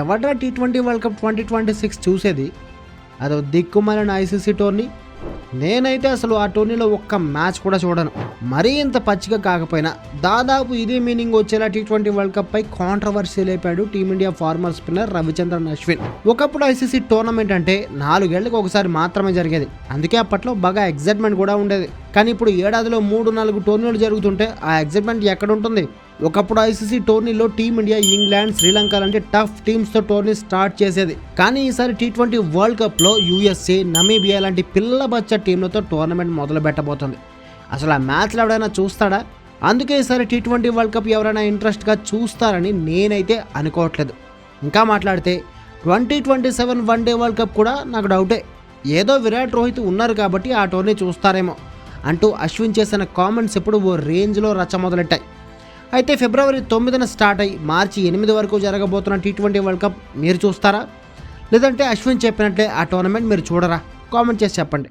ఎవడ్రా T20 world cup 2026 చూసేది? అదో దిక్కుమాలిన ఐసీసీ టోర్నీ. నేనైతే అసలు ఆ టోర్నీలో ఒక్క మ్యాచ్ కూడా చూడను. మరీ ఇంత పచ్చిగా కాకపోయినా దాదాపు ఇదే మీనింగ్ వచ్చేలా T20 వరల్డ్ కప్ పై కాంట్రవర్సీ లేపాడు team India former spinner Ravichandran Ashwin. ఒకప్పుడు ఐసీసీ టోర్నమెంట్ అంటే 4 ఏళ్లకు ఒకసారి మాత్రమే జరిగేది. అందుకే అప్పట్లో బాగా ఎగ్జైట్మెంట్ కూడా ఉండేది. కానీ ఇప్పుడు ఏడాదిలో 3-4 టోర్నీలు జరుగుతుంటే ఆ ఎగ్జైట్మెంట్ ఎక్కడ ఉంటుంది? ఒకప్పుడు ఐసీసీ టోర్నీలో టీమిండియా, ఇంగ్లాండ్, శ్రీలంక లాంటి టఫ్ టీమ్స్తో టోర్నీ స్టార్ట్ చేసేది. కానీ ఈసారి T20 వరల్డ్ కప్లో యూఎస్ఏ, నమీబియా లాంటి పిల్లబచ్చ టీంలతో టోర్నమెంట్ మొదలు పెట్టబోతుంది. అసలు ఆ మ్యాచ్లు ఎవడైనా చూస్తాడా? అందుకే ఈసారి T20 వరల్డ్ కప్ ఎవరైనా ఇంట్రెస్ట్గా చూస్తారని నేనైతే అనుకోవట్లేదు. ఇంకా మాట్లాడితే 2027 వన్డే వరల్డ్ కప్ కూడా నాకు డౌటే. ఏదో విరాట్, రోహిత్ ఉన్నారు కాబట్టి ఆ టోర్నీ చూస్తారేమో అంటూ అశ్విన్ చేసిన కామెంట్స్ ఇప్పుడు ఓ రేంజ్లో రచ్చ మొదలెట్టాయి. అయితే ఫిబ్రవరి 9న స్టార్ట్ అయ్యి మార్చి 8 వరకు జరగబోతున్న T20 వరల్డ్ కప్ మీరు చూస్తారా? లేదంటే అశ్విన్ చెప్పినట్లే ఆ టోర్నమెంట్ మీరు చూడరా? కామెంట్ చేసి చెప్పండి.